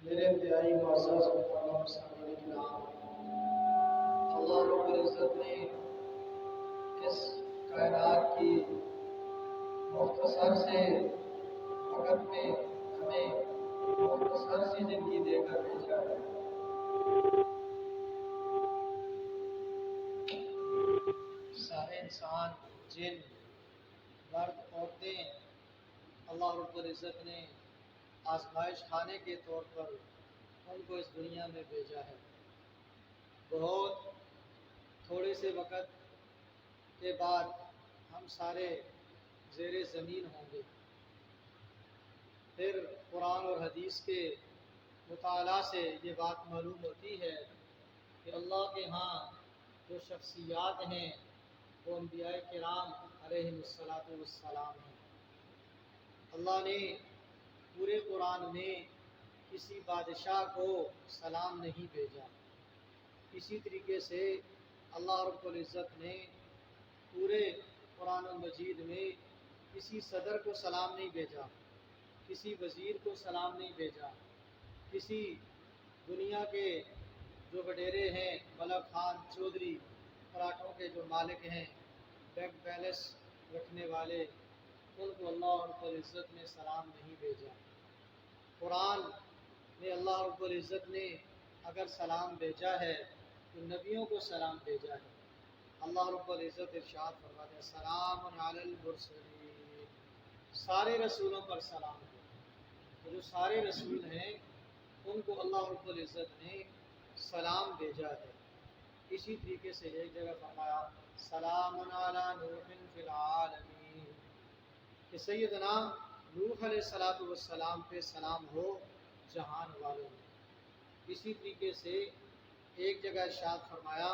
میرے انتہائی معزز محترم سامعین کرام، اللہ رب العزت نے اس کائنات کی مختصر سے وقت میں ہمیں مختصر سی زندگی دے کر بھیجا ہے۔ سارے انسان، جن، مرد، عورتیں اللہ رب العزت نے آزمائش خانے کے طور پر ان کو اس دنیا میں بھیجا ہے۔ بہت تھوڑے سے وقت کے بعد ہم سارے زیر زمین ہوں گے۔ پھر قرآن اور حدیث کے مطالعہ سے یہ بات معلوم ہوتی ہے کہ اللہ کے ہاں جو شخصیات ہیں وہ انبیاء کرام علیہ السلام ہیں۔ اللہ نے پورے قرآن میں کسی بادشاہ کو سلام نہیں بھیجا۔ اسی طریقے سے اللہ رب العزت نے پورے قرآن مجید میں کسی صدر کو سلام نہیں بھیجا، کسی وزیر کو سلام نہیں بھیجا، کسی دنیا کے جو وڈیرے ہیں، ملک خان، چودھری، پلاٹوں کے جو مالک ہیں، بینک بیلنس رکھنے والے، ان کو اللہ رب العزت نے سلام نہیں بھیجا۔ قرآن میں اللہ رب العزت نے اگر سلام بھیجا ہے تو نبیوں کو سلام بھیجا ہے۔ اللہ رب العزت ارشاد فرماتے ہیں سلام علی المرسلین، سارے رسولوں پر سلام ہے۔ تو جو سارے رسول ہیں ان کو اللہ رب العزت نے سلام بھیجا ہے۔ اسی طریقے سے ایک جگہ فرمایا سلام علی نوح فی العالمین، کہ سیدنا نوح علیہ السلام پہ سلام ہو جہان والوں میں۔ اسی طریقے سے ایک جگہ ارشاد فرمایا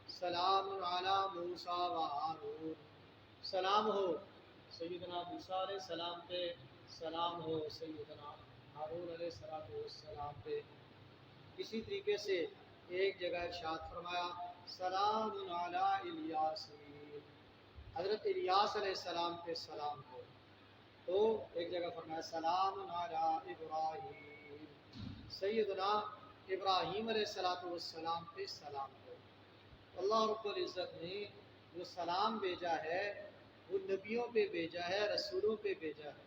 سلام علی موسیٰ و ہارون، سلام ہو سیدنا موسیٰ علیہ السلام پہ، سلام ہو سیدنا ہارون علیہ السلام پہ۔ اسی طریقے سے ایک جگہ ارشاد فرمایا سلام علی الیاسین، حضرت الیاس علیہ السلام پہ سلام ہو۔ تو ایک جگہ فرمایا سلام علی ابراہیم، سیدنا ابراہیم علیہ السلام پہ سلام ہو۔ اللہ رب العزت نے جو سلام بھیجا ہے وہ نبیوں پہ بھیجا ہے، رسولوں پہ بھیجا ہے۔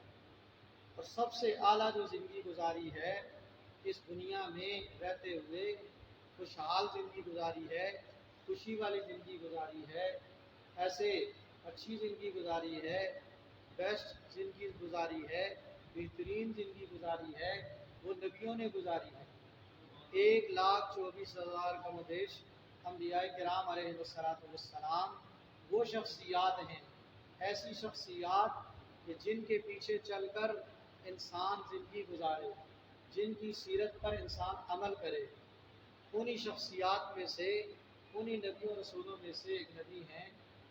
اور سب سے اعلیٰ جو زندگی گزاری ہے اس دنیا میں رہتے ہوئے، خوشحال زندگی گزاری ہے، خوشی والی زندگی گزاری ہے، ایسے اچھی زندگی گزاری ہے، بیسٹ زندگی گزاری ہے، بہترین زندگی گزاری ہے، وہ نبیوں نے گزاری ہے۔ 1,24,000 کم و بیش انبیاء کرام علیہ السلام وہ شخصیات ہیں، ایسی شخصیات کہ جن کے پیچھے چل کر انسان زندگی گزارے، جن کی سیرت پر انسان عمل کرے۔ انہی شخصیات میں سے، انہی نبیوں رسولوں میں سے ایک نبی ہیں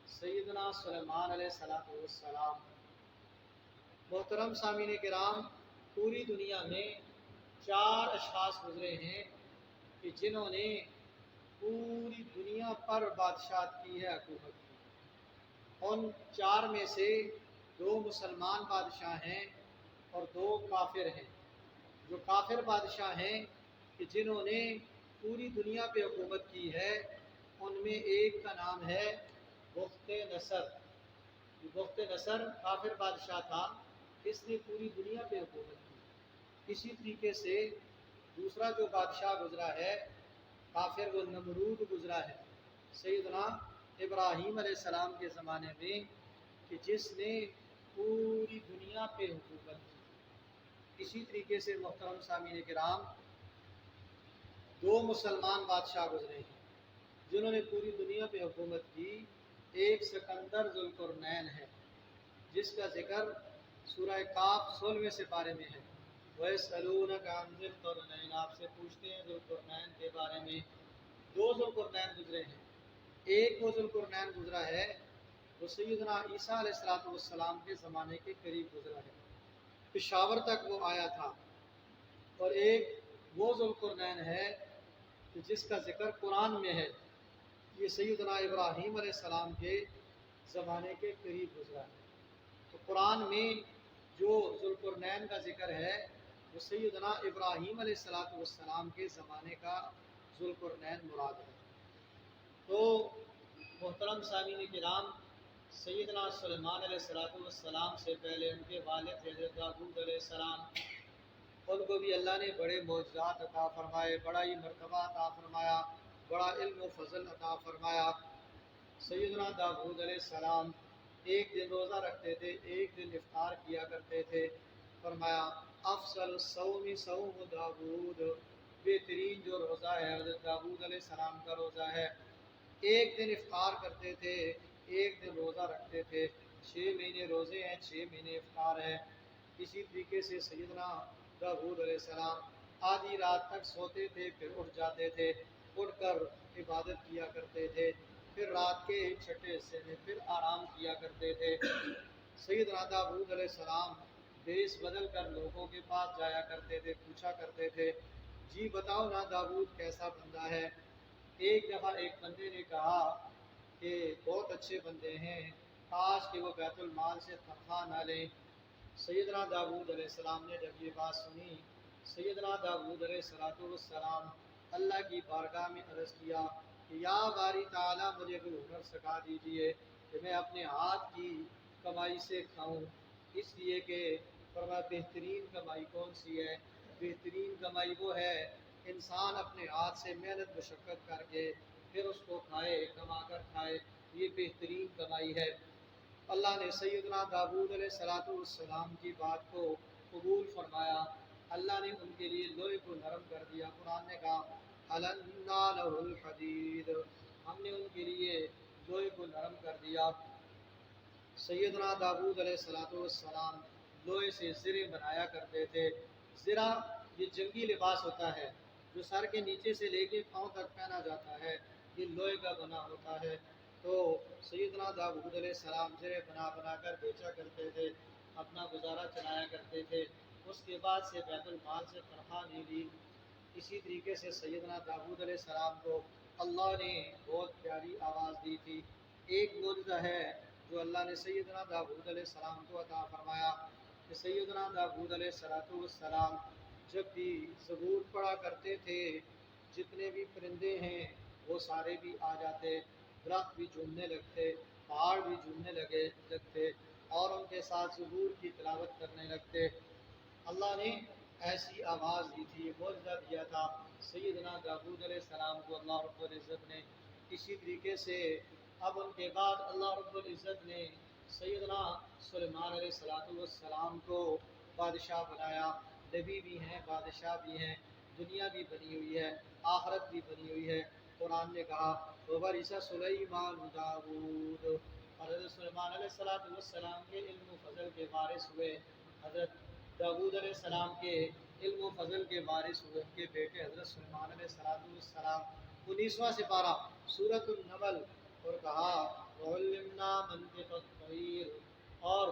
سیدنا سلیمان علیہ السلام۔ محترم سامعین کرام، پوری دنیا میں 4 اشخاص گزرے ہیں کہ جنہوں نے پوری دنیا پر بادشاہت کی ہے، حکومت کی۔ ان 4 میں سے 2 مسلمان بادشاہ ہیں اور 2 کافر ہیں۔ جو کافر بادشاہ ہیں کہ جنہوں نے پوری دنیا پہ حکومت کی ہے، ان میں ایک کا نام ہے بخت نصر۔ بخت نصر کافر بادشاہ تھا، اس نے پوری دنیا پہ حکومت کی۔ اسی طریقے سے دوسرا جو بادشاہ گزرا ہے کافر، وہ نمرود گزرا ہے سیدنا ابراہیم علیہ السلام کے زمانے میں، کہ جس نے پوری دنیا پہ حکومت کی۔ اسی طریقے سے محترم سامعین کرام، 2 مسلمان بادشاہ گزرے ہیں جنہوں نے پوری دنیا پہ حکومت کی۔ ایک سکندر ذوالقرنین ہے جس کا ذکر سورہ کاف 16ویں سپارے میں ہے۔ وَيَسْأَلُونَكَ عَنْ ذِي الْقَرْنَيْنِ، آپ سے پوچھتے ہیں ذوالقرنین کے بارے میں۔ 2 ذوالقرنین گزرے ہیں۔ ایک وہ ذوالقرنین گزرا ہے وہ سیدنا عیسیٰ علیہ السلام کے زمانے کے قریب گزرا ہے، پشاور تک وہ آیا تھا۔ اور ایک وہ ذوالقرنین ہے کہ جس کا ذکر قرآن میں ہے، یہ سیدنا ابراہیم علیہ السلام کے زمانے کے قریب گزرا ہے۔ تو قرآن میں جو ذوالقرنین کا ذکر ہے وہ سیدنا ابراہیم علیہ السلام کے زمانے کا ذوالقرنین مراد ہے۔ تو محترم سامعین کرام، سیدنا سلیمان علیہ السلام سے پہلے ان کے والد حضرت داؤد علیہ السلام، ان کو بھی اللہ نے بڑے معجزات عطا فرمائے، بڑا ہی مرتبہ عطا فرمایا، بڑا علم و فضل عطا فرمایا۔ سیدنا داؤد علیہ السلام ایک دن روزہ رکھتے تھے، ایک دن افطار کیا کرتے تھے۔ فرمایا افضل الصوم صوم داؤد، بہترین جو روزہ ہے حضرت داؤد علیہ السلام کا روزہ ہے۔ ایک دن افطار کرتے تھے، ایک دن روزہ رکھتے تھے۔ 6 مہینے روزے ہیں، 6 مہینے افطار ہے۔ اسی طریقے سے سیدنا داؤد علیہ السلام آدھی رات تک سوتے تھے، پھر اٹھ جاتے تھے، اٹھ کر عبادت کیا کرتے تھے، پھر رات کے چھٹے حصے میں پھر آرام کیا کرتے تھے۔ سیدنا داؤد علیہ السلام بیس بدل کر لوگوں کے پاس جایا کرتے تھے، پوچھا کرتے تھے جی بتاؤ نا داؤد کیسا بندہ ہے۔ ایک دفعہ ایک بندے نے کہا کہ بہت اچھے بندے ہیں، کاش کہ وہ بیت المال سے تنخواہ نہ لیں۔ سیدنا داؤد علیہ السلام نے جب یہ بات سنی، سیدنا داؤد علیہ السلام اللہ کی بارگاہ میں عرض کیا کہ یا باری تعالیٰ مجھے کوئی ہنر سکھا دیجئے کہ میں اپنے ہاتھ کی کمائی سے کھاؤں۔ اس لیے کہ فرمایا بہترین کمائی کون سی ہے؟ بہترین کمائی وہ ہے انسان اپنے ہاتھ سے محنت مشقت کر کے پھر اس کو کھائے، کما کر کھائے، یہ بہترین کمائی ہے۔ اللہ نے سیدنا داؤد علیہ السلام کی بات کو قبول فرمایا، اللہ نے ان کے لیے لوہے کو نرم کر دیا۔ قرآن نے کہا أَلَنَّا لَهُ الْحَدِيدُ، ہم نے ان کے لیے لوہے کو نرم کر دیا۔ سیدنا داؤد علیہ السلام لوہے سے زرے بنایا کرتے تھے۔ زرہ یہ جنگی لباس ہوتا ہے جو سر کے نیچے سے لے کے پاؤں تک پہنا جاتا ہے، یہ لوہے کا بنا ہوتا ہے۔ تو سیدنا داؤد علیہ السلام زرے بنا بنا کر بیچا کرتے تھے، اپنا گزارا چلایا کرتے تھے۔ اس کے بعد سے بیت المال سے تنخواہ نہیں لی۔ اسی طریقے سے سیدنا داؤد علیہ السلام کو اللہ نے بہت پیاری آواز دی تھی۔ ایک معجزہ ہے جو اللہ نے سیدنا داؤد علیہ السلام کو عطا فرمایا کہ سیدنا داؤد علیہ السلام جب بھی زبور پڑھا کرتے تھے، جتنے بھی پرندے ہیں وہ سارے بھی آ جاتے، درخت بھی جھومنے لگتے، پہاڑ بھی جھومنے لگتے اور ان کے ساتھ زبور کی تلاوت کرنے لگتے۔ اللہ نے ایسی آواز دی تھی، معجزہ دیا تھا سیدنا داؤد علیہ السلام کو اللہ رب العزت نے۔ اسی طریقے سے اب ان کے بعد اللہ رب العزت نے سیدنا سلیمان علیہ السلام کو بادشاہ بنایا۔ نبی بھی ہیں، بادشاہ بھی ہیں، دنیا بھی بنی ہوئی ہے، آخرت بھی بنی ہوئی ہے۔ قرآن نے کہا وَوَرِثَ سُلَيْمَانُ دَاوُودَ، اور حضرت سلیمان علیہ السلام کے علم و فضل کے وارث ہوئے، حضرت داؤد علیہ السلام کے علم و فضل کے وارث ہوئے ان کے بیٹے حضرت سلیمان علیہ السلام۔ 19واں سپارہ سورۃ النمل، اور کہا وَعُلِّمْنَا مَنطِقَ الطَّيْرِ، اور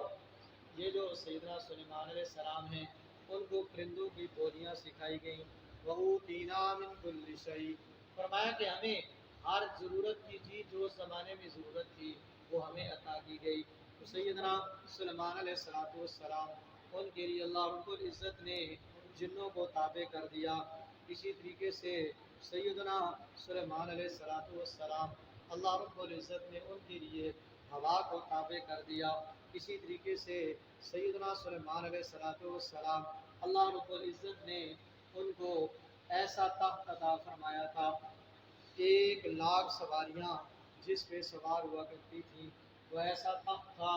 یہ جو سیدنا سلیمان علیہ السلام ہیں ان کو پرندوں کی بولیاں سکھائی گئیں۔ وَأُوتِينَا مِن كُلِّ شَيْءٍ، فرمایا کہ ہمیں ہر ضرورت کی چیز جو اس زمانے میں ضرورت تھی وہ ہمیں عطا کی گئی۔ تو سیدنا سلیمان علیہ السلام ان کے لیے اللہ رب العزت نے جنوں کو تابع کر دیا۔ اسی طریقے سے سیدنا سلیمان علیہ السلام اللہ رب العزت نے ان کے لیے ہوا کو تابع کر دیا۔ اسی طریقے سے سیدنا سلیمان علیہ السلام اللہ رب العزت نے ان کو ایسا تخت عطا فرمایا تھا، 1,00,000 سواریاں جس پہ سوار ہوا کرتی تھیں۔ وہ ایسا تخت تھا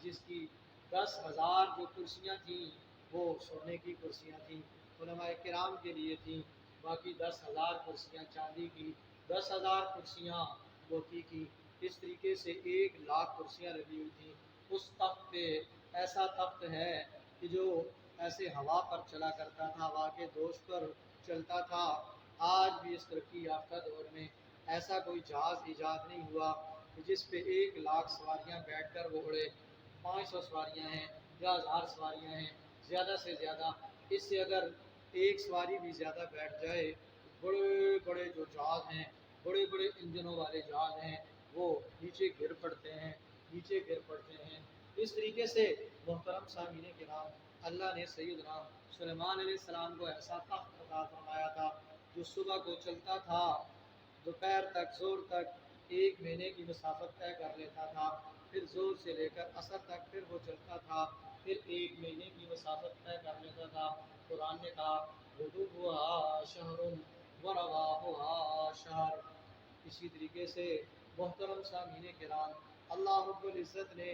جس کی 10,000 جو کرسیاں تھیں وہ سونے کی کرسیاں تھیں، علماء کرام کے لیے تھیں۔ باقی 10,000 کرسیاں چاندی کی، 10,000 کرسیاں موتی کی۔ اس طریقے سے 1,00,000 کرسیاں لگی ہوئی تھیں اس تخت پہ۔ ایسا تخت ہے کہ جو ایسے ہوا پر چلا کرتا تھا، ہوا کے دوش پر چلتا تھا۔ آج بھی اس ترقی یافتہ دور میں ایسا کوئی جہاز ایجاد نہیں ہوا کہ جس پہ 1,00,000 سواریاں بیٹھ کر وہ اڑے۔ 500 سواریاں ہیں یا 1000 سواریاں ہیں زیادہ سے زیادہ، اس سے اگر ایک سواری بھی زیادہ بیٹھ جائے، بڑے بڑے جو جہاز ہیں، بڑے بڑے انجنوں والے جہاز ہیں، وہ نیچے گر پڑتے ہیں، نیچے گر پڑتے ہیں۔ اس طریقے سے محترم سامعین کرام، اللہ نے سیدنا سلیمان علیہ السلام کو ایسا تخت عطا فرمایا تھا جو صبح کو چلتا تھا، دوپہر تک زور تک 1 مہینے کی مسافت طے کر لیتا تھا، پھر زور سے لے کر عصر تک پھر وہ چلتا تھا، پھر 1 مہینے کی مسافت طے کر لیتا تھا۔ قرآن نے کہا غدوها شہر ورواحها شہر۔ اسی طریقے سے محترم سامعین کرام، اللہ رب العزت نے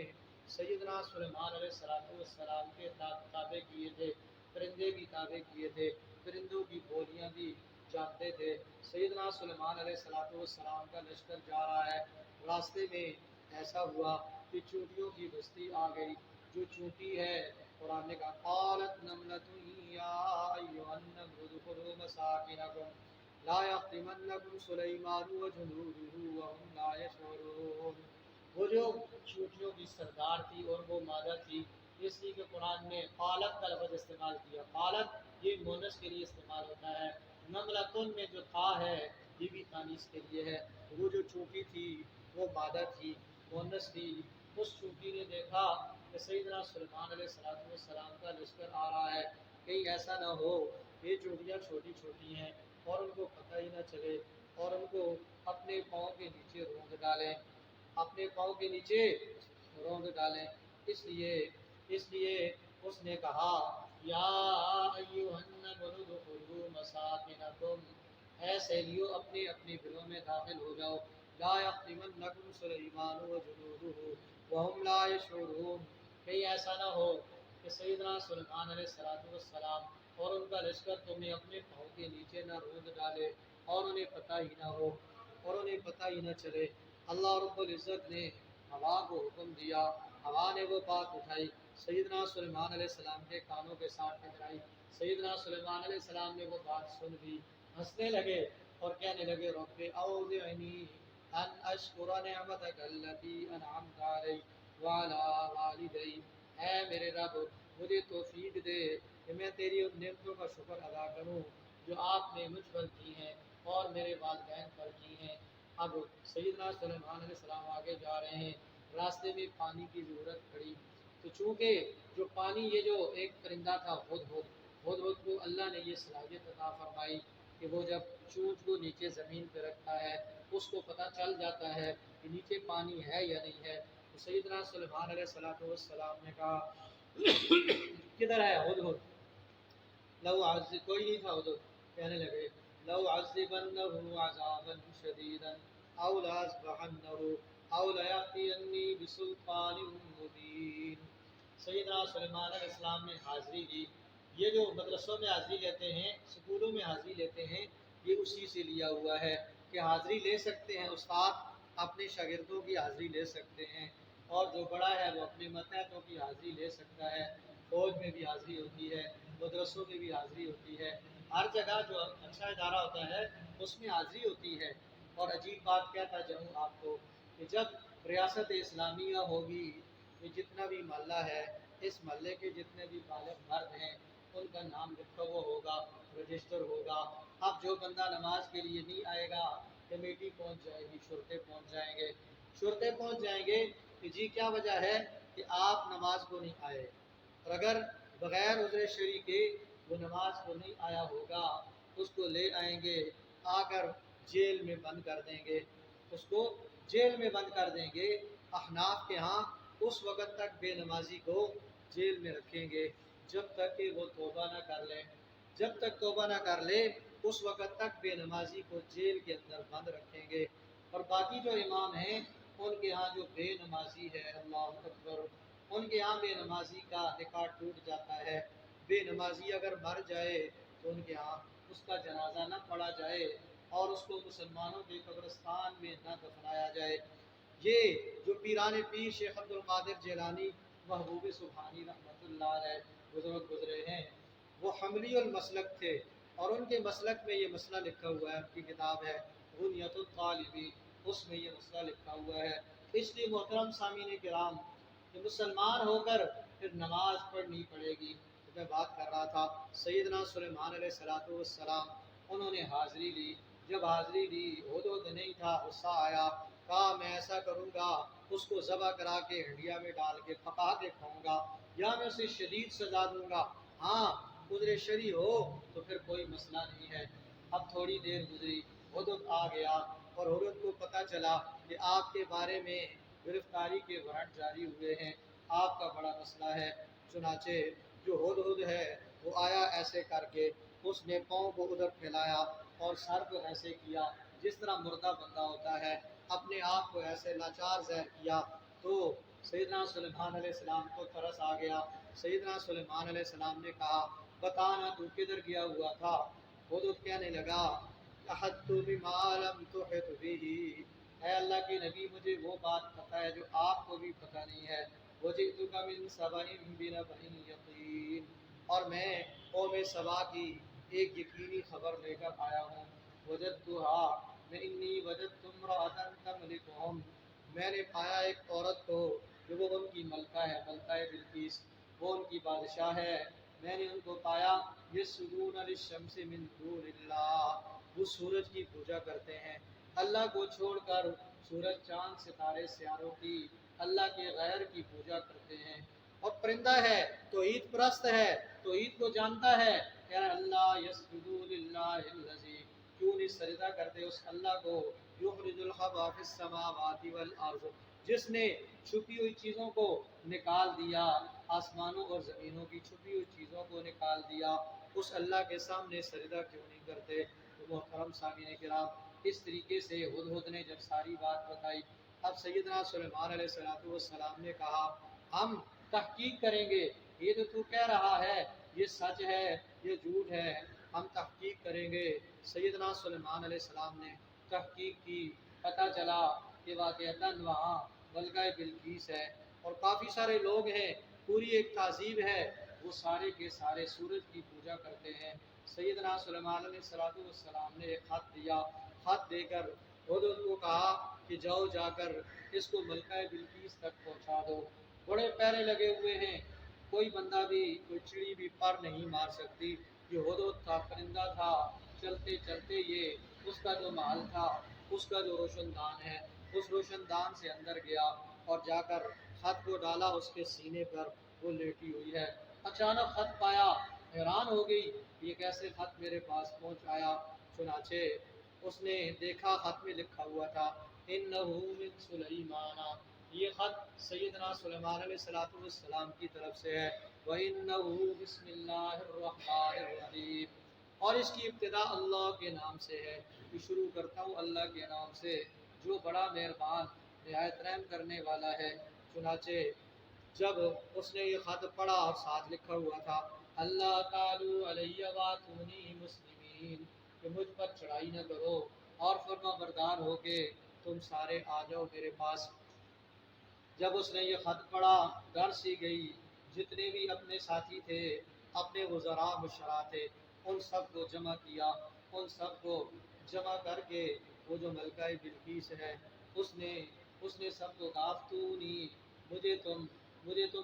سیدنا سلیمان علیہ السلام کے تابع کیے تھے، پرندے بھی تابع کیے تھے، پرندوں کی بولیاں بھی جانتے تھے۔ سیدنا سلیمان علیہ السلام کا لشکر جا رہا ہے، راستے میں ایسا ہوا کہ چونٹیوں کی بستی آ گئی۔ جو چونٹی ہے، قرآن نے کہا قالت نملۃ یا ایھا النمل ادخلوا مساکنکم لا یحطمنکم سلیمان وجنودہ وهم لا یشعرون۔ وہ جو چونٹیوں کی سردار تھی اور وہ مادہ تھی، اس لیے کہ قرآن نے قالت کا لفظ استعمال کیا۔ قالت یہ مونس کے لیے استعمال ہوتا ہے، نملتن میں جو تھا ہے یہ بھی تانیث کے لیے ہے۔ وہ جو چونٹی تھی وہ مادہ تھی، مونس تھی۔ اس چونٹی نے دیکھا کہ سیدنا سلیمان علیہ السلام کا لشکر آ رہا ہے، کہیں ایسا نہ ہو یہ چونٹیاں چھوٹی چھوٹی ہیں اور ان کو پتہ ہی نہ چلے اور ان کو اپنے پاؤں کے نیچے روند ڈالیں، اپنے پاؤں کے نیچے روند ڈالیں۔ اس لیے اس نے کہا یا ایھا النمل ادخلوا مساکنکم، اے سیلیو اپنے اپنے گھروں میں داخل ہو جاؤ، لا یحطمنکم سلیمان وجنودہ وهم لا یشعرون، کہیں ایسا نہ ہو کہ سیدنا سلیمان علیہ السلام اور ان کا لشکر تمہیں اپنے پاؤں کے نیچے نہ روند ڈالے اور انہیں پتہ ہی نہ ہو اور انہیں پتہ ہی نہ چلے۔ اللہ رب العزت نے ہوا کو حکم دیا، ہوا نے وہ بات اٹھائی، سیدنا سلیمان علیہ السلام کے کانوں کے ساتھ ٹکرائی۔ سیدنا سلیمان علیہ السلام نے وہ بات سن لی، ہنسنے لگے اور کہنے لگے رب اوزعنی ان اشکر نعمتک التی انعمت علی وعلی والدی، اے میرے رب مجھے توفیق دے کہ میں تیری ان نعمتوں کا شکر ادا کروں جو آپ نے مجھ پر کی ہیں اور میرے والدین پر کی ہیں۔ اب سیدنا سلیمان علیہ السلام آگے جا رہے ہیں، راستے میں پانی کی ضرورت پڑی، تو چونکہ جو پانی یہ جو ایک پرندہ تھا ہدہد کو اللہ نے یہ صلاحیت عطا فرمائی کہ وہ جب چونچ کو نیچے زمین پہ رکھتا ہے اس کو پتہ چل جاتا ہے کہ نیچے پانی ہے یا نہیں ہے۔ تو سیدنا سلیمان علیہ السلام نے کہا کدھر ہے ہدہد؟ لو عذب، کوئی نہیں تھا ادھر، کہنے لگے لو عذبنہ عذابا شدیدا او لأذبحنہ او لیأتینی بسلطان مبین۔ سیدنا سلیمان علیہ السلام نے حاضری لی، یہ جو مدرسوں میں حاضری لیتے ہیں، سکولوں میں حاضری لیتے ہیں، یہ اسی سے لیا ہوا ہے کہ حاضری لے سکتے ہیں، استاد اپنے شاگردوں کی حاضری لے سکتے ہیں، اور جو بڑا ہے وہ اپنے ماتحتوں کی حاضری لے سکتا ہے۔ فوج میں بھی حاضری ہوتی ہے، مدرسوں میں بھی حاضری ہوتی ہے، ہر جگہ جو اچھا ادارہ ہوتا ہے اس میں حاضری ہوتی ہے۔ اور عجیب بات کہتا جاؤں آپ کو کہ جب ریاست اسلامیہ ہوگی، یہ جتنا بھی محلہ ہے، اس محلے کے جتنے بھی بالغ مرد ہیں ان کا نام لکھا ہوا ہوگا، رجسٹر ہوگا۔ اب جو بندہ نماز کے لیے نہیں آئے گا، کمیٹی پہنچ جائے گی، شرطے پہنچ جائیں گے، شرطے پہنچ جائیں گے کہ جی کیا وجہ ہے کہ آپ نماز کو نہیں آئے، اور اگر بغیر عذر شرعی کے وہ نماز کو نہیں آیا ہوگا اس کو لے آئیں گے، آ کر جیل میں بند کر دیں گے، اس کو جیل میں بند کر دیں گے۔ احناف کے ہاں اس وقت تک بے نمازی کو جیل میں رکھیں گے جب تک کہ وہ توبہ نہ کر لے، جب تک توبہ نہ کر لے اس وقت تک بے نمازی کو جیل کے اندر بند رکھیں گے۔ اور باقی جو امام ہیں ان کے ہاں جو بے نمازی ہے، اللہ اکبر، ان کے ہاں بے نمازی کا نکاح ٹوٹ جاتا ہے۔ بے نمازی اگر مر جائے تو ان کے ہاں اس کا جنازہ نہ پڑھا جائے اور اس کو مسلمانوں کے قبرستان میں نہ دفنایا جائے۔ یہ جو پیران پیر شیخ عبد القادر جیلانی محبوب سبحانی رحمۃ اللہ علیہ بزرگ گزرے ہیں، وہ حملی المسلک تھے اور ان کے مسلک میں یہ مسئلہ لکھا ہوا ہے، ان کی کتاب ہے غنیۃ الطالبی، اس میں یہ مسئلہ لکھا ہوا ہے۔ اس لیے محترم سامعین کرام کہ مسلمان ہو کر پھر نماز پڑھنی پڑے گی۔ تو میں بات کر رہا تھا سیدنا سلیمان علیہ السلام، انہوں نے حاضری لی، جب حاضری لی ہدہد نہیں تھا، غصہ آیا، کہا میں ایسا کروں گا اس کو ذبح کرا کے ہنڈیا میں ڈال کے پکا کے کھاؤں گا یا میں اسے شدید سزا دوں گا، ہاں उज़्र शरी हो तो फिर कोई मसला नहीं है। अब थोड़ी देर गुजरी, हुदुद आ गया और हुदुद को पता चला कि आपके बारे में गिरफ्तारी के वारंट जारी हुए हैं, आपका बड़ा मसला है। चुनाचे जो हुदहुद है वो आया ऐसे करके, उसने पाँव को उधर फैलाया और सर को ऐसे किया जिस तरह मुर्दा बंदा होता है, अपने आप को ऐसे लाचार ज़हर किया। तो सैयदना सुलेमान अलैहिस्सलाम को तरस आ गया। सैयदना सुलेमान अलैहिस्सलाम ने कहा, बता ना तू किधर गया हुआ था। वो तो कहने लगा, अहत्तु बिमा लम तुहित बिही, ऐ अल्लाह के नबी मुझे वो बात पता है जो आपको भी पता नहीं है। वजिअतुका मिन सबइन बिनबइन यकीन, और मैं कौम सबा की एक यकीनी खबर लेकर आया हूँ। वजदतुहा मैं इन्नी वजदतु इम्रअतन तमलिकुहुम, मैंने पाया एक औरत को जो वो उनकी मलका है, मलका बिल्किस, वो उनकी बादशाह है। मैंने उनको पाया यसजुदून लिश्शम्सि मिन दूनिल्लाह, वो सूरज की पूजा करते हैं अल्लाह को छोड़कर, सूरज चांद सितारे सियारों की, अल्लाह के गैर की पूजा करते हैं। और परिंदा है तो ईद परस्त है, तो ईद को जानता है, कह रहा अल्लाह यसजुदू लिल्लाहिल्लज़ी, क्यों नहीं सजदा करते उस अल्लाह को, युखरिजुल खबा फिस समावाति वल अर्ज़, जिसने छुपी हुई चीज़ों को निकाल दिया, आसमानों और ज़मीनों की छुपी हुई चीज़ों को निकाल दिया, उस अल्लाह के सामने सजदा क्यों नहीं करते। तो मोहतरम सामीन किराम, इस तरीके से हुदहुद ने जब सारी बात बताई, अब सैयदना सुलेमान अलैहिस्सलाम ने कहा, हम तहकीक करेंगे, ये तो तू कह रहा है ये सच है ये झूठ है, हम तहकीक करेंगे। सैयदना सुलेमान अलैहिस्सलाम ने तहकीक की, पता चला कि वाक़अतन वहाँ मलका बिल्किस है और काफ़ी सारे लोग हैं, पूरी एक तहजीब है, वो सारे के सारे सूरज की पूजा करते हैं। सैयदना सुलेमान अलैहिस्सलाम ने एक ख़त दिया, ख़त देकर हुदहुद को कहा कि जाओ जाकर इसको मलका बिल्किस तक पहुँचा दो। बड़े पैरे लगे हुए हैं, कोई बंदा भी, कोई चिड़ी भी पर नहीं मार सकती। ये हुदहुद था, परिंदा था, चलते चलते ये उसका जो महल था, उसका जो रोशनदान है, उस रोशनदान से अंदर गया और जाकर खत को डाला उसके सीने पर, वो लेटी हुई है। अचानक खत पाया, हैरान हो गई, ये कैसे खत मेरे पास पहुंच आया। चुनाचे उसने देखा, खत में लिखा हुआ था, इन्नहु मिन सुलैमाना, ये खत सैयदना सुलेमान अलैहिस्सलाम की तरफ से है। व इन्नहु बिस्मिल्लाहिर्रहमानिर्रहीम, और इसकी इब्तिदा अल्लाह के नाम से है, कि शुरू करता हूँ अल्लाह के नाम से जो बड़ा मेहरबान निहायत रहम करने वाला है। चुनाचे जब उसने ये ख़त पढ़ा और साथ लिखा हुआ था, अल्लाह तालू अलैया वातूनी मुस्लिमीन, कि मुझ पर चढ़ाई न करो और फर्मा बरदार हो के तुम सारे आ जाओ मेरे पास। जब उसने ये ख़त पढ़ा, डर सी गई, जितने भी अपने साथी थे, अपने वज़रा मुशरा थे, उन सब को जमा किया, उन सब को जमा करके वो जो मलका बिल्किस है, उसने उसने सबको कहा, अफ्तूनी, मुझे तुम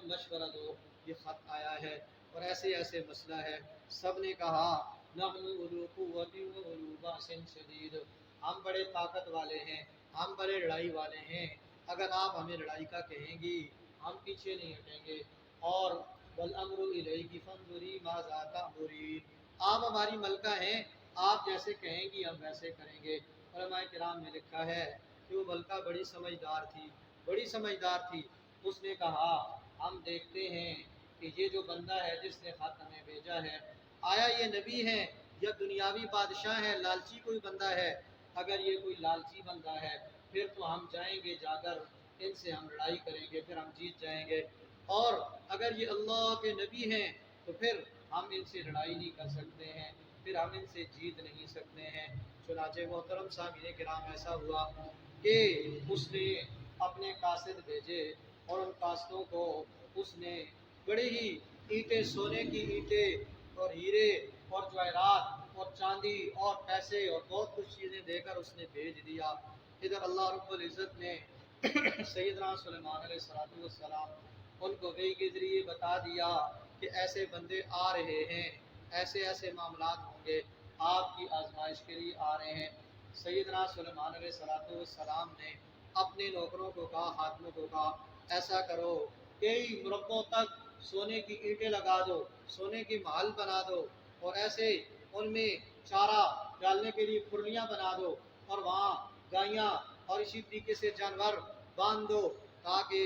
मशवरा दो, ये ख़त आया है और ऐसे ऐसे मसला है। सब ने कहा, नहनु उलू कुव्वतिन व उलू बासिन शदीद, हम बड़े ताकत वाले हैं, हम बड़े लड़ाई वाले हैं, अगर आप हमें लड़ाई का कहेंगी हम पीछे नहीं हटेंगे। और बल अमरु इलैकी फंजुरी माज़ा तअमुरीन, आप हमारी मलका हैं, आप जैसे कहेंगी हम वैसे करेंगे। उलमाए किराम ने लिखा है कि वो मलका बड़ी समझदार थी, बड़ी समझदार थी। उसने कहा, हम देखते हैं कि ये जो बंदा है जिसने ख़त हमें भेजा है, आया ये नबी है या दुनियावी बादशाह है, लालची कोई बंदा है। अगर ये कोई लालची बंदा है फिर तो हम जाएंगे, जाकर इनसे हम लड़ाई करेंगे, फिर हम जीत जाएंगे। और अगर ये अल्लाह के नबी हैं तो फिर हम इनसे लड़ाई नहीं कर सकते हैं, फिर हम इनसे जीत नहीं सकते हैं। चुनाचे मोहतरम सामीन किराम, ऐसा हुआ कि उसने अपने कासिद भेजे और उन कासिदों को उसने बड़े ही ईंटें, सोने की ईंटें और हीरे और जवाहरात और चांदी और पैसे और बहुत कुछ चीज़ें देकर उसने भेज दिया। इधर अल्लाह रब्बुल इज़्ज़त ने सैयदना सुलेमान अलैहिस्सलाम उनको वही के ज़रिए बता दिया कि ऐसे बंदे आ रहे हैं, ऐसे ऐसे मामलात होंगे, आपकी आजमाइश के लिए आ रहे हैं। सैयदना सुलेमान अलैहिस्सलाम ने अपने नौकरों को कहा, हाकिमों को कहा, ऐसा करो कई मुरब्बों तक सोने की ईंटें लगा दो, सोने की महल बना दो और ऐसे उनमें चारा डालने के लिए खुरलियाँ बना दो और वहाँ गायें और इसी तरीके से जानवर बांध दो ताकि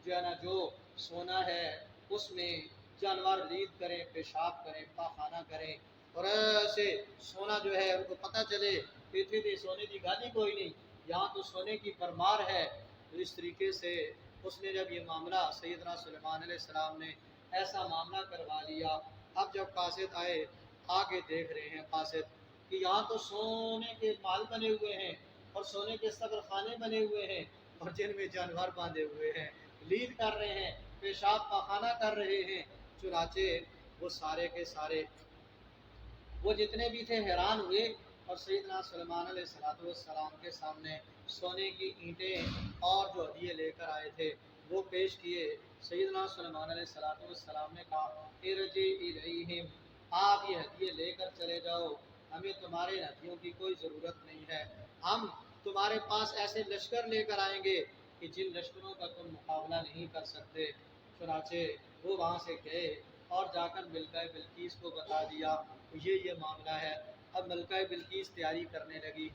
जो है ना जो सोना है उसमें जानवर लीद करें, पेशाब करें, पाखाना करें और ऐसे सोना जो है उनको पता चले कि थे सोने की गाली कोई नहीं, यहाँ तो सोने की परमार है। तो इस तरीके से उसने जब ये मामला सैयदना सुलेमान अलैहिस्सलाम ने ऐसा मामला करवा लिया। अब जब कासिद आए आगे देख रहे हैं कासिद कि यहाँ तो सोने के माल बने हुए हैं और सोने के सब्र खाने बने हुए हैं और जिनमें जानवर बांधे हुए हैं, लीद कर रहे हैं, पेशाब पाखाना कर रहे हैं। चुनाचे वो सारे के सारे वो जितने भी थे हैरान हुए और सैयदना सुलेमान अलैहिस्सलाम के सामने सोने की ईंटें और जो हदिये लेकर आए थे वो पेश किए। सैयदना सुलेमान अलैहिस्सलाम ने कहा इरजी इलैहिम, आप ये हदिये लेकर चले जाओ, हमें तुम्हारे हदियों की कोई ज़रूरत नहीं है। हम तुम्हारे पास ऐसे लश्कर लेकर आएंगे कि जिन लश्करों का तुम मुकाबला नहीं कर सकते। चुनाचे वो वहाँ से गए और जाकर मलका बिल्कीस को बता दिया ये मामला है। अब मलका बिल्कीस तैयारी करने लगी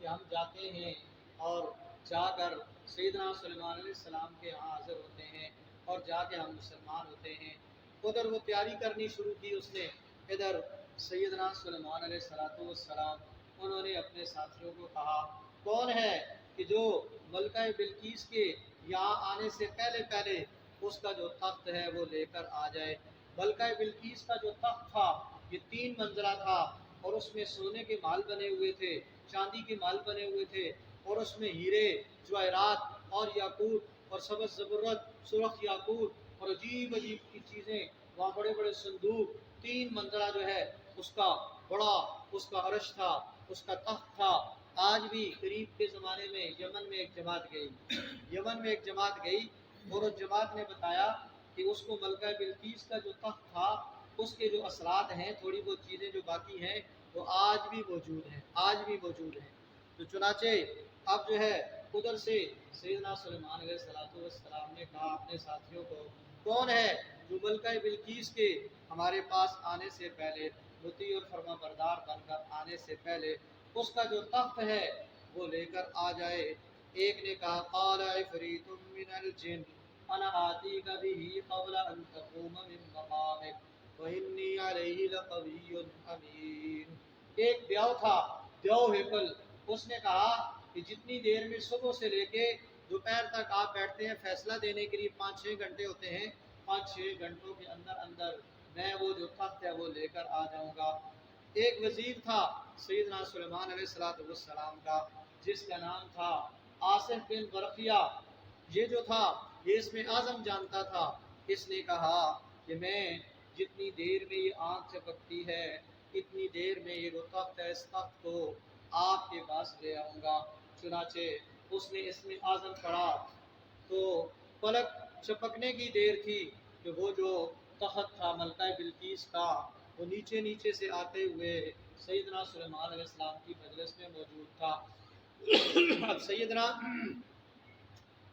कि हम जाते हैं और जाकर सैयदना सुलेमान अलैहिस्सलाम के यहाँ हाजिर होते हैं और जाके हम मुसलमान होते हैं। उधर वो तैयारी करनी शुरू की उसने, इधर सैयदना सुलेमान अलैहिस्सलाम उन्होंने अपने साथियों को कहा कौन है कि जो मलका बिल्कीस के यहाँ आने से पहले पहले उसका जो तख्त है वो लेकर आ जाए। मलका बिल्कीस का जो तख्त था ये 3 मंजिला था और उसमें सोने के माल बने हुए थे, चांदी के माल बने हुए थे और उसमें हीरे, जवाहरात और याकूत और सबज ज़बरत, सुरख याकूत और अजीब अजीब की चीज़ें, वहाँ बड़े बड़े संदूक, 3 मंजिला जो है उसका बड़ा उसका अर्श था, उसका तख्त था। आज भी करीब के ज़माने में यमन में एक जमात गई और उस जमात ने बताया कि उसको मलका बिल्कीस का जो तख्त था उसके जो असरात हैं, थोड़ी बहुत चीज़ें जो बाकी हैं वो आज भी मौजूद हैं। तो चुनाचे अब जो है उधर से सैयदना सुलेमान अलैहिस्सलाम ने कहा अपने साथियों को कौन है जो मलका बिल्कीस के हमारे पास आने से पहले, मुती और फरमा बरदार बनकर आने से पहले उसका जो तख्त है वो लेकर आ जाए। एक ने कहा क़ाला इफ़रीतुम मिनल जिन्न अना आतीका बिही क़ब्ल अन तक़ूम मिन मक़ामिक व इन्नी अलैहि लक़विय्युन अमीन। एक देव हेकल, उसने कहा कि जितनी देर में सुबह से लेके दोपहर तक आप बैठते हैं फैसला देने के लिए 5-6 घंटे होते हैं, 5-6 घंटों के अंदर अंदर मैं वो जो तख्त है वो लेकर आ जाऊंगा। एक वजीर था सैयदना सुलेमान अलैहिस्सलाम का जिसका नाम था आसिफ बिन बरकिया। ये जो था ये इसमें आज़म जानता था। इसने कहा कि मैं जितनी देर में ये आँख झपकती है इतनी देर में ये जो तख्त है इस तख्त को आपके पास ले आऊँगा। चुनाचे उसने इसमें आज़म पढ़ा तो पलक झपकने की देर थी कि वो जो तख्त था मलका बिल्कीस का वो नीचे नीचे से आते हुए सैयदना सुलेमान अलैहिस्सलाम की मजलिस में मौजूद था। अब सैयदना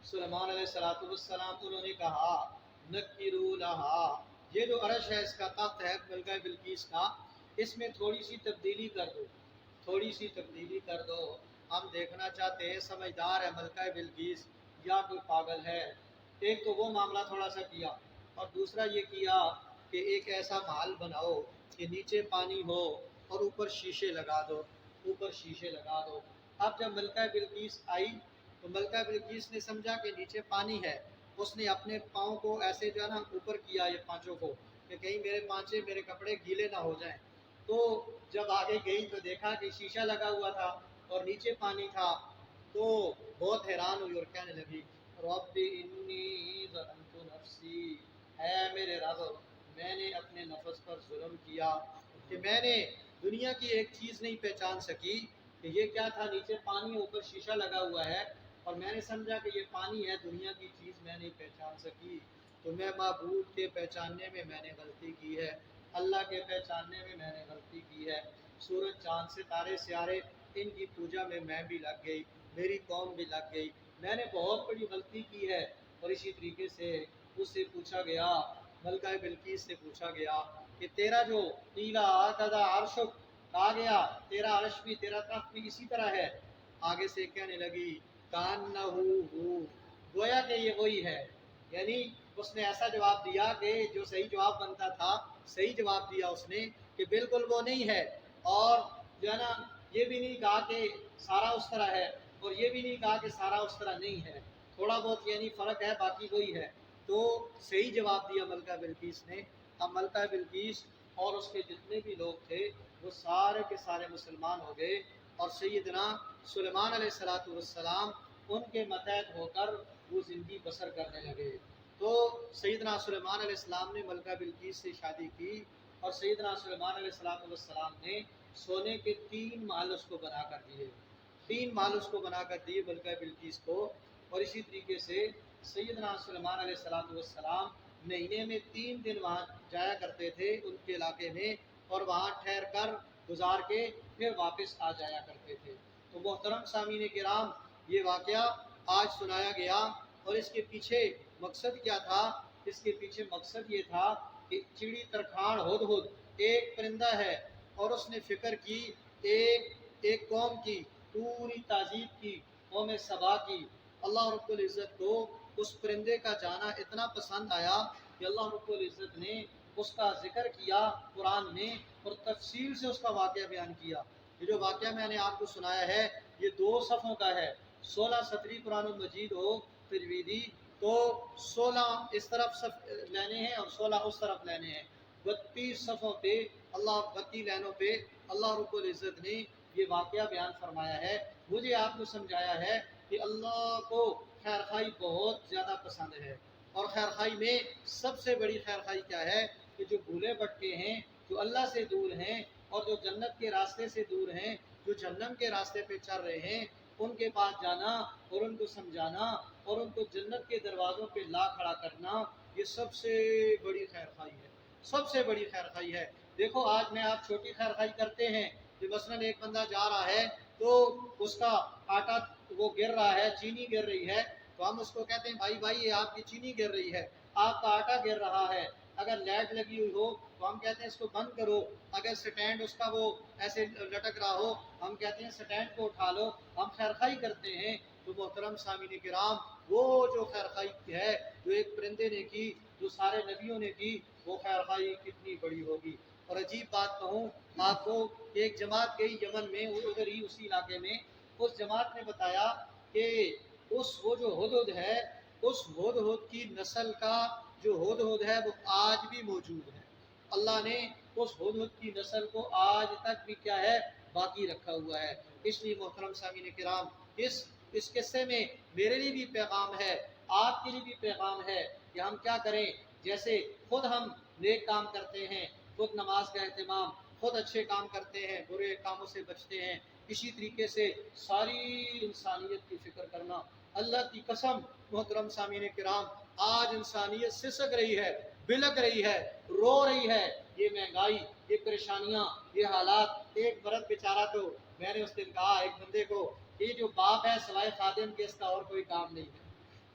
सुलेमान अलैहिस्सलाम उन्होंने कहा नक्किरू लहा, ये जो अर्श है इसका तख्त है मलका बिल्कीस का, इसमें थोड़ी सी तब्दीली कर दो। हम देखना चाहते हैं समझदार है मलका बिल्कीस या कोई पागल है। एक तो वो मामला थोड़ा सा किया और दूसरा ये किया कि एक ऐसा महल बनाओ कि नीचे पानी हो और ऊपर शीशे लगा दो। अब जब मलका बिल्कीस आई तो मलका बिल्कीस ने समझा कि नीचे पानी है, उसने अपने पाँव को ऐसे जो है ना ऊपर किया ये पाँचों को कि कहीं मेरे कपड़े गीले ना हो जाएं। तो जब आगे गई तो देखा कि शीशा लगा हुआ था और नीचे पानी था, तो बहुत हैरान हुई और कहने लगी रब्बी इन्नी ज़लमतु नफ्सी, है मेरे रब मैंने अपने नफ्स पर जुल्म किया कि मैंने दुनिया की एक चीज़ नहीं पहचान सकी कि ये क्या था, नीचे पानी ऊपर शीशा लगा हुआ है और मैंने समझा कि ये पानी है, दुनिया की चीज़ मैं नहीं पहचान सकी। तो मैं माबूद के पहचानने में मैंने गलती की है, अल्लाह के पहचानने में मैंने गलती की है। सूरज चाँद सितारे स्यारे इनकी पूजा में मैं भी लग गई, मेरी कौम भी लग गई, मैंने बहुत बड़ी गलती की है। और इसी तरीके से उससे पूछा गया मलका बिल्कीस से पूछा गया कि तेरा जो नीला कदा अर्श कहा गया, तेरा अर्श भी तेरा तख्त भी इसी तरह है। आगे से कहने लगी कान्नहु हू, गोया कि ये वही है। यानी उसने ऐसा जवाब दिया कि जो सही जवाब बनता था, सही जवाब दिया उसने कि बिल्कुल वो नहीं है। और जो है ना, ये भी नहीं कहा कि सारा उस तरह है, और ये भी नहीं कहा कि सारा उस तरह नहीं है, थोड़ा बहुत यानी फ़र्क है, बाकी वही है। तो सही जवाब दिया मलका बिल्कीस ने। अब मलका बिल्कीस और उसके जितने भी लोग थे वो सारे के सारे मुसलमान हो गए, और सैयदना सुलेमान अलैहिस्सलाम उनके मतहत होकर वो ज़िंदगी बसर करने लगे। तो सैयदना सुलेमान अलैहिस्सलाम ने मलका बिल्कीस से शादी की, और सैयदना सुलेमान अलैहिस्सलाम ने सोने के 3 महल उसको बना कर दिए, 3 महल उसको बना कर दिए मलका बिल्कीस को। और इसी तरीके से सैयदना सुलेमान अलैहिस्सलाम महीने में 3 दिन वहाँ जाया करते थे उनके इलाके में, और वहाँ ठहर कर गुजार के फिर वापस आ जाया करते थे। तो मोहतरम सामीन किराम, ये वाक़या आज सुनाया गया, और इसके पीछे मकसद क्या था? इसके पीछे मकसद ये था कि चिड़ी तरखान हुदहुद एक परिंदा है, और उसने फ़िक्र की एक कौम की पूरी तहजीब की, कौम सबा की। अल्लाह रब्बुल इज़्ज़त को उस परिंदे का जाना इतना पसंद आया कि अल्लाह रब्बुल इज़्ज़त ने उसका ज़िक्र किया कुरान में, और तफसील से उसका वाक़या बयान किया। ये जो वाक़या मैंने आपको सुनाया है ये 2 सफ़ों का है। 16 सतरी कुरान मजीद हो तजवीदी, तो 16 इस तरफ लेने हैं और 16 उस तरफ लेने हैं। 32 सफ़ों पे अल्लाह 32 लाइनों पे अल्लाह रब्बुल इज़्ज़त ने ये वाक़या बयान फरमाया है। मुझे आपको समझाया है कि अल्लाह को खैर खाई बहुत ज़्यादा पसंद है, और खैर खाई में सबसे बड़ी खैर खाई क्या है कि जो भूले भटके हैं, जो अल्लाह से दूर हैं, और जो जन्नत के रास्ते से दूर हैं, जो जहन्नम के रास्ते पे चल रहे हैं, उनके पास जाना और उनको समझाना और उनको जन्नत के दरवाज़ों पे ला खड़ा करना, ये सबसे बड़ी खैर खाई है, सबसे बड़ी खैर खाई है। देखो आज में आप छोटी खैर खाई करते हैं कि मसलन एक बंदा जा रहा है तो उसका आटा वो गिर रहा है, चीनी गिर रही है, तो हम उसको कहते हैं भाई भाई ये आपकी चीनी गिर रही है, आपका आटा गिर रहा है। अगर लाइट लगी हुई हो तो हम कहते हैं इसको बंद करो। अगर स्टैंड उसका वो ऐसे लटक रहा हो, हम कहते हैं स्टैंड को उठा लो। हम खैर खाई करते हैं। तो मोहतरम सामीन किराम, वो जो खैर खाई है जो एक परिंदे ने की, जो सारे नबियों ने की, वो खैर खाई कितनी बड़ी होगी। और अजीब बात कहूँ आपको, एक जमात गई यमन में, उधर ही उसी इलाके में, उस जमात ने बताया कि वो जो हुदहुद है, उस हुदहुद की नस्ल का जो हुदहुद है वो आज भी मौजूद है। अल्लाह ने उस हुदहुद की नस्ल को आज तक भी क्या है, बाकी रखा हुआ है। इसलिए मोहतरम सामीन किराम, इस किस्से में मेरे लिए भी पैगाम है, आपके लिए भी पैगाम है कि हम क्या करें। जैसे खुद हम नेक काम करते हैं, खुद नमाज का एहतमाम, खुद अच्छे काम करते हैं, बुरे कामों से बचते हैं, इसी तरीके से सारी इंसानियत की फ़िक्र करना। अल्लाह की कसम मोहतरम सामीन किराम, आज इंसानियत सिसक रही है, बिलक रही है, रो रही है। ये महंगाई, ये परेशानियाँ, ये हालात। एक मर्द बेचारा, तो मैंने उस दिन कहा एक बंदे को, ये जो बाप है सवाए खादिम के इसका और कोई काम नहीं है।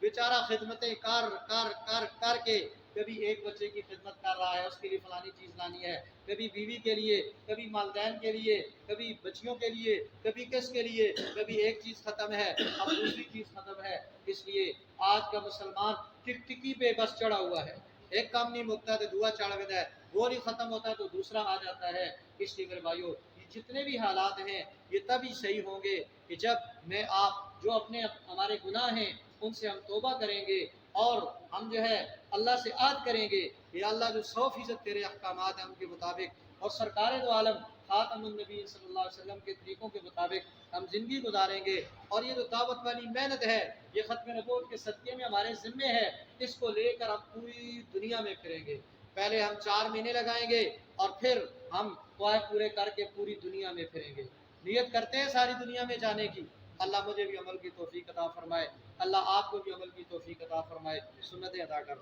बेचारा खिदमतें कर कर कर कर के कभी एक बच्चे की खिदमत कर रहा है, उसके लिए फलानी चीज़ लानी है, कभी बीवी के लिए, कभी मालदैन के लिए, कभी बच्चियों के लिए, कभी किसके लिए, कभी एक चीज़ ख़त्म है अब दूसरी चीज़ ख़त्म है। इसलिए आज का मुसलमान टिकटिकी पे बस चढ़ा हुआ है, एक काम नहीं मुकता तो दुआ चढ़ देता है, वो नहीं ख़त्म होता तो दूसरा आ जाता है। इसलिए मेरे भाइयों, ये जितने भी हालात हैं ये तभी सही होंगे कि जब मैं आप जो अपने हमारे गुनाह हैं उनसे हम तौबा करेंगे, और हम जो है अल्लाह से आद करेंगे कि अल्लाह जो 100% तेरे अहकामात हैं उनके मुताबिक, और सरकार दो आलम खातमुन नबी सल्लल्लाहु अलैहि वसल्लम के तरीक़ों के मुताबिक हम ज़िंदगी गुजारेंगे। और ये जो दावत वाली मेहनत है, ये ख़त्म नबूवत के सदक़े में हमारे ज़िम्मे है, इसको लेकर हम पूरी दुनिया में फिरेंगे। पहले हम 4 महीने लगाएंगे और फिर हम ख्वाह पूरे करके पूरी दुनिया में फिरेंगे। नियत करते हैं सारी दुनिया में जाने की। अल्लाह मुझे भी अमल की तौफीक अता फरमाए, अल्लाह आपको भी अमल की तौफीक अता फरमाए, सुन्नतें अदा कर